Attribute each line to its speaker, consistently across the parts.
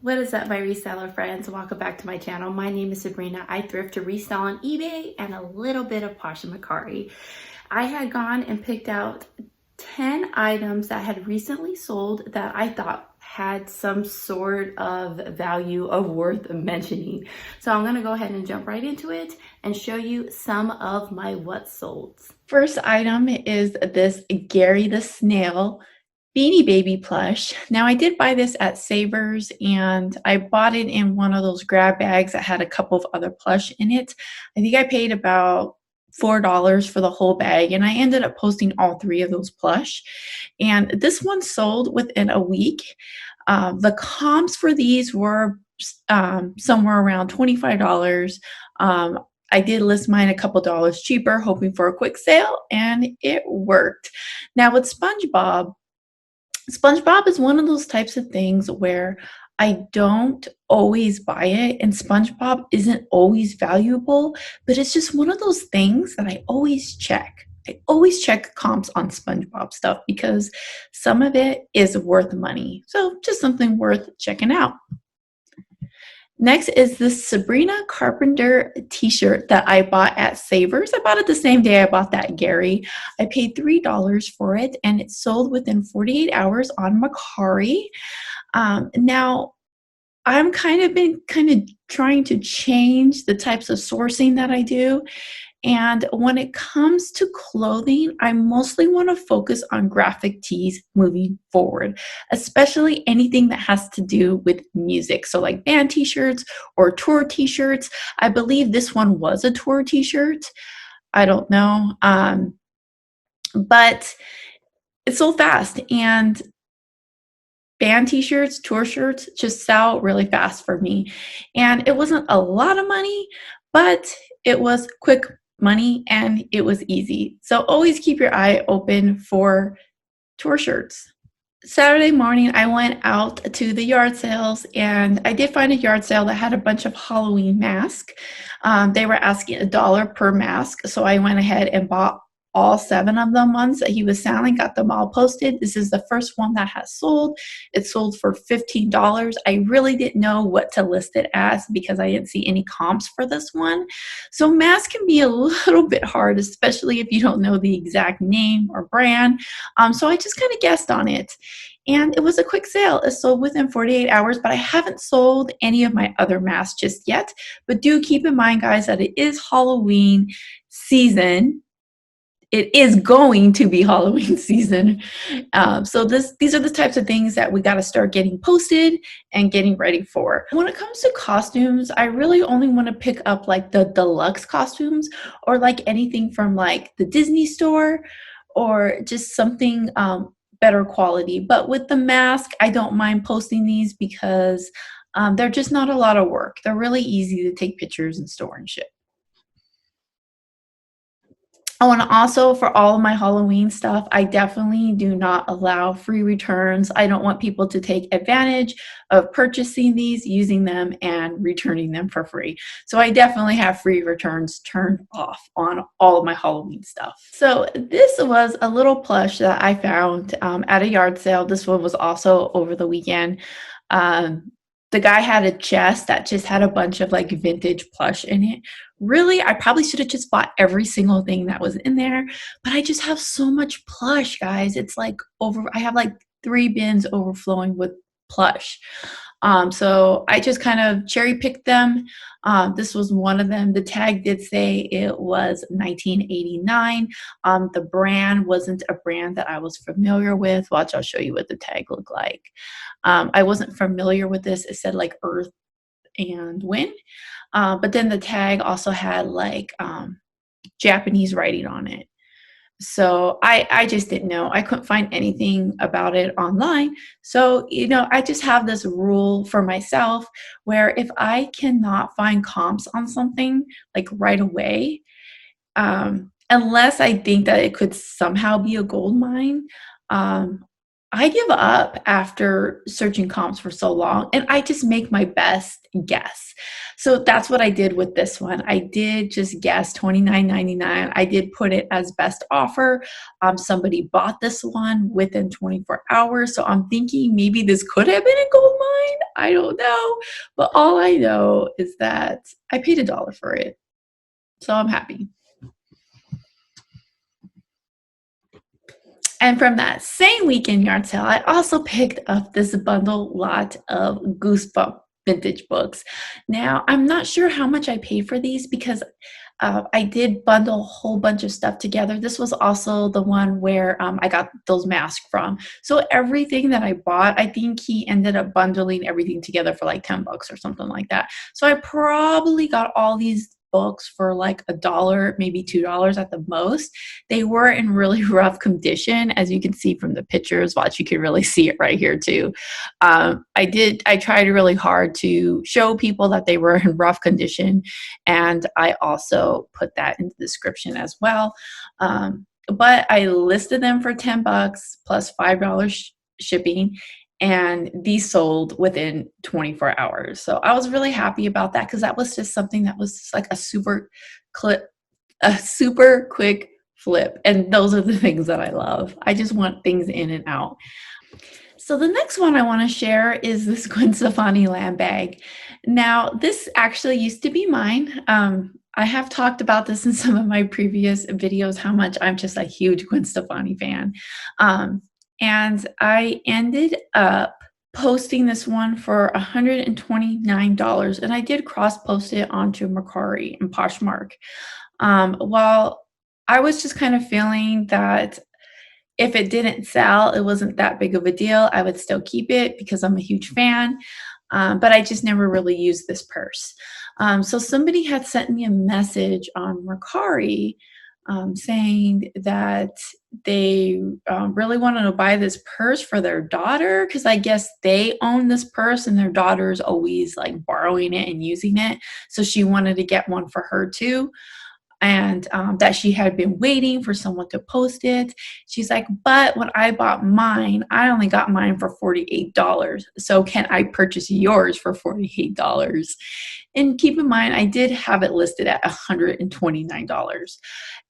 Speaker 1: What is up, my reseller friends? Welcome back to my channel. My name is Sabrina. I thrift to resell on eBay and a little bit of Posh and Mercari. I had gone and picked out 10 items that had recently sold that I thought had some sort of value of worth mentioning. So I'm gonna go ahead and jump right into it and show you some of my what solds. First item is this Gary the Snail Beanie Baby plush. Now I did buy this at Savers and I bought it in one of those grab bags that had a couple of other plush in it. I think I paid about $4 for the whole bag and I ended up posting all three of those plush. And this one sold within a week. The comps for these were somewhere around $25. I did list mine a couple dollars cheaper, hoping for a quick sale, and it worked. Now with SpongeBob is one of those types of things where I don't always buy it, and SpongeBob isn't always valuable, but it's just one of those things that I always check. I always check comps on SpongeBob stuff because some of it is worth money. So just something worth checking out. Next is this Sabrina Carpenter t-shirt that I bought at Savers. I bought it the same day I bought that Gary. I paid $3 for it and it sold within 48 hours on Mercari. Now, I'm been trying to change the types of sourcing that I do. And when it comes to clothing, I mostly want to focus on graphic tees moving forward, especially anything that has to do with music. So like band t-shirts or tour t-shirts. I believe this one was a tour t-shirt. I don't know. But it's so fast, and band t-shirts, tour shirts just sell really fast for me. And it wasn't a lot of money, but it was quick money and it was easy. So always keep your eye open for tour shirts. Saturday morning, I went out to the yard sales and I did find a yard sale that had a bunch of Halloween masks. They were asking $1 per mask. So I went ahead and bought all 7 of them ones that he was selling, got them all posted. This is the first one that has sold. It sold for $15. I really didn't know what to list it as because I didn't see any comps for this one. So masks can be a little bit hard, especially if you don't know the exact name or brand. So I just kind of guessed on it. And it was a quick sale. It sold within 48 hours, but I haven't sold any of my other masks just yet. But do keep in mind, guys, that it is Halloween season. It is going to be Halloween season. So these are the types of things that we got to start getting posted and getting ready for. When it comes to costumes, I really only want to pick up like the deluxe costumes or like anything from like the Disney store or just something better quality. But with the mask, I don't mind posting these because they're just not a lot of work. They're really easy to take pictures and store and ship. Oh, and also for all of my Halloween stuff, I definitely do not allow free returns. I don't want people to take advantage of purchasing these, using them, and returning them for free. So I definitely have free returns turned off on all of my Halloween stuff. So this was a little plush that I found at a yard sale. This one was also over the weekend. The guy had a chest that just had a bunch of like vintage plush in it. Really, I probably should have just bought every single thing that was in there, but I just have so much plush, guys. It's like I have like 3 bins overflowing with plush. So I just kind of cherry picked them. This was one of them. The tag did say it was 1989. The brand wasn't a brand that I was familiar with. Watch, I'll show you what the tag looked like. I wasn't familiar with this. It said like Earth and Wind. But then the tag also had like Japanese writing on it. So I just didn't know. I couldn't find anything about it online. So, I just have this rule for myself where if I cannot find comps on something like right away, unless I think that it could somehow be a gold mine, I give up after searching comps for so long, and I just make my best guess. So that's what I did with this one. I did just guess $29.99. I did put it as best offer. Somebody bought this one within 24 hours. So I'm thinking maybe this could have been a gold mine. I don't know. But all I know is that I paid $1 for it. So I'm happy. And from that same weekend yard sale, I also picked up this bundle lot of Goosebump vintage books. Now, I'm not sure how much I paid for these because I did bundle a whole bunch of stuff together. This was also the one where I got those masks from. So everything that I bought, I think he ended up bundling everything together for like $10 or something like that. So I probably got all these books for like $1, maybe $2 at the most. They were in really rough condition, as you can see from the pictures. Watch, you can really see it right here too. I tried really hard to show people that they were in rough condition, and I also put that in the description as well. But I listed them for $10 plus $5 shipping, and these sold within 24 hours. So I was really happy about that because that was just something that was just like a super quick flip. And those are the things that I love. I just want things in and out. So the next one I want to share is this Gwen Stefani land bag. Now, this actually used to be mine. I have talked about this in some of my previous videos, how much I'm just a huge Gwen Stefani fan. And I ended up posting this one for $129, and I did cross post it onto Mercari and Poshmark. While I was just kind of feeling that if it didn't sell, it wasn't that big of a deal. I would still keep it because I'm a huge fan, but I just never really used this purse. So somebody had sent me a message on Mercari saying that they really wanted to buy this purse for their daughter because I guess they own this purse and their daughter's always like borrowing it and using it. So she wanted to get one for her too. And that she had been waiting for someone to post it. She's like, but when I bought mine, I only got mine for $48. So can I purchase yours for $48? And keep in mind, I did have it listed at $129.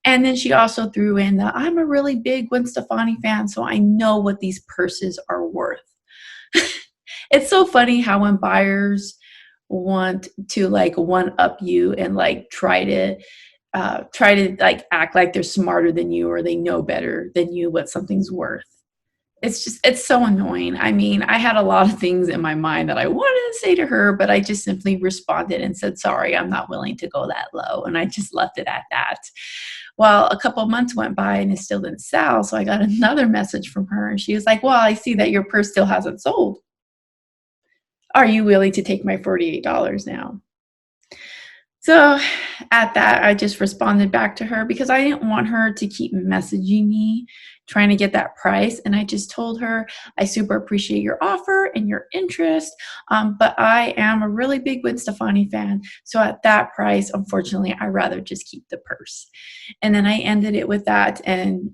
Speaker 1: And then she also threw in that I'm a really big Gwen Stefani fan, so I know what these purses are worth. It's so funny how when buyers want to like one up you and like try to like act like they're smarter than you or they know better than you what something's worth. It's so annoying. I mean, I had a lot of things in my mind that I wanted to say to her, but I just simply responded and said, sorry, I'm not willing to go that low. And I just left it at that. Well, a couple of months went by and it still didn't sell. So I got another message from her and she was like, well, I see that your purse still hasn't sold. Are you willing to take my $48 now? So at that, I just responded back to her because I didn't want her to keep messaging me trying to get that price. And I just told her, I super appreciate your offer and your interest, but I am a really big Gwen Stefani fan. So at that price, unfortunately, I'd rather just keep the purse. And then I ended it with that. And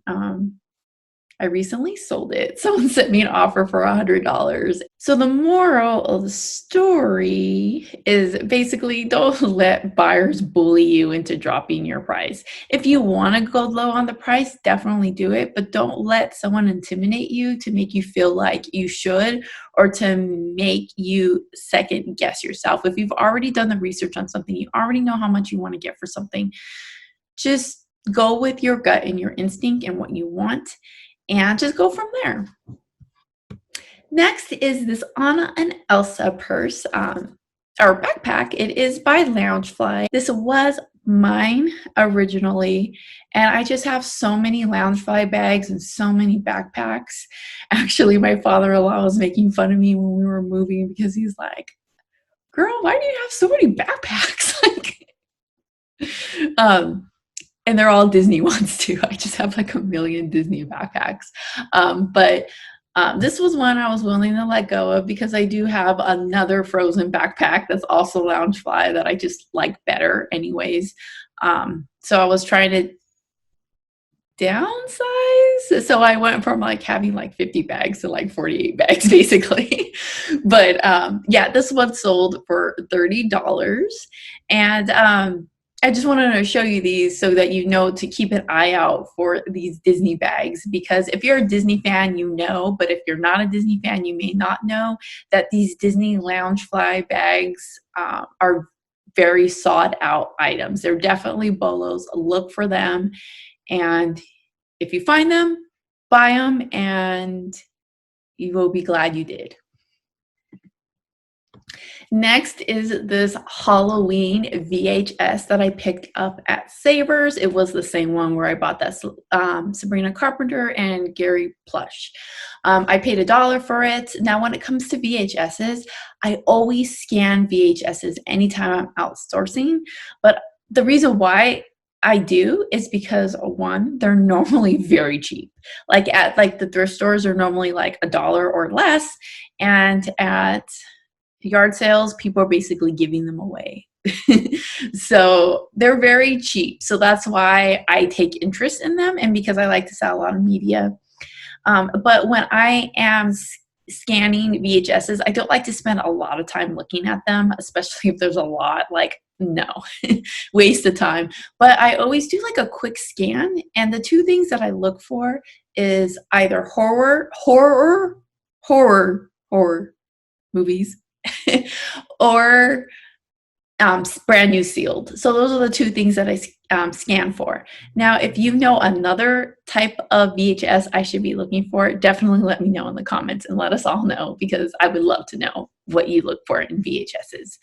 Speaker 1: I recently sold it. Someone sent me an offer for $100. So the moral of the story is basically don't let buyers bully you into dropping your price. If you want to go low on the price, definitely do it, but don't let someone intimidate you to make you feel like you should or to make you second guess yourself. If you've already done the research on something, you already know how much you want to get for something, just go with your gut and your instinct and what you want. And just go from there. Next is this Anna and Elsa purse or backpack. It is by Loungefly. This was mine originally, and I just have so many Loungefly bags and so many backpacks. Actually, my father-in-law was making fun of me when we were moving because he's like, girl, why do you have so many backpacks? And they're all Disney ones too. I just have like a million Disney backpacks. But this was one I was willing to let go of because I do have another Frozen backpack that's also Loungefly that I just like better anyways. So I was trying to downsize. So I went from like having like 50 bags to like 48 bags basically. But yeah, this one sold for $30. And I just wanted to show you these so that you know to keep an eye out for these Disney bags, because if you're a Disney fan, you know, but if you're not a Disney fan, you may not know that these Disney Loungefly bags are very sought out items. They're definitely bolos. Look for them. And if you find them, buy them, and you will be glad you did. Next is this Halloween VHS that I picked up at Savers. It was the same one where I bought that Sabrina Carpenter and Gary Plush. I paid $1 for it. Now, when it comes to VHSs, I always scan VHSs anytime I'm outsourcing. But the reason why I do is because, one, they're normally very cheap. Like at like the thrift stores are normally like $1 or less, and at yard sales, people are basically giving them away. So they're very cheap. So that's why I take interest in them, and because I like to sell a lot of media. But when I am scanning VHSs, I don't like to spend a lot of time looking at them, especially if there's a lot. Like, no, waste of time. But I always do like a quick scan, and the two things that I look for is either horror movies or brand new sealed. So those are the two things that I scan for. Now, if you know another type of VHS I should be looking for, definitely let me know in the comments and let us all know, because I would love to know what you look for in VHSs.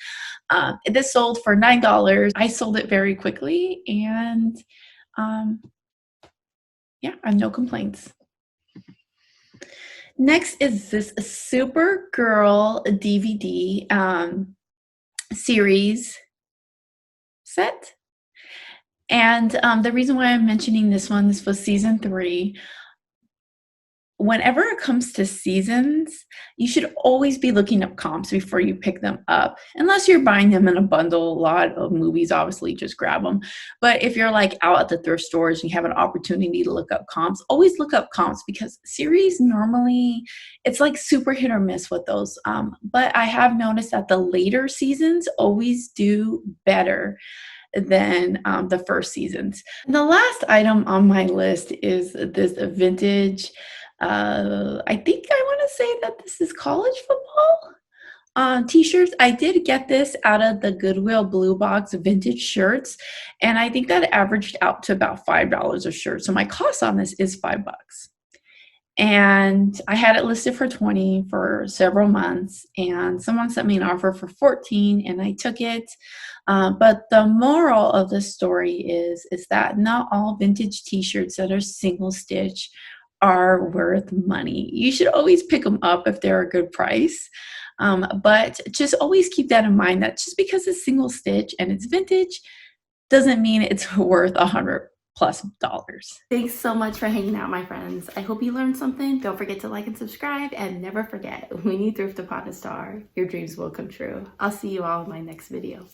Speaker 1: This sold for $9. I sold it very quickly, and yeah, I have no complaints. Next is this Supergirl DVD series set. And the reason why I'm mentioning this one, this was season 3. Whenever it comes to seasons, you should always be looking up comps before you pick them up. Unless you're buying them in a bundle, a lot of movies, obviously just grab them. But if you're like out at the thrift stores and you have an opportunity to look up comps, always look up comps, because series normally, it's like super hit or miss with those. But I have noticed that the later seasons always do better than the first seasons. And the last item on my list is this vintage, I think I want to say that this is college football t-shirts. I did get this out of the Goodwill Blue Box vintage shirts, and I think that averaged out to about $5 a shirt. So my cost on this is $5. And I had it listed for $20 for several months, and someone sent me an offer for $14, and I took it. But the moral of the story is that not all vintage t-shirts that are single stitch are worth money. You should always pick them up if they're a good price. But just always keep that in mind, that just because it's single stitch and it's vintage doesn't mean it's worth $100+ Thanks so much for hanging out, my friends. I hope you learned something. Don't forget to like and subscribe, and never forget, when you thrift upon a star, your dreams will come true. I'll see you all in my next video.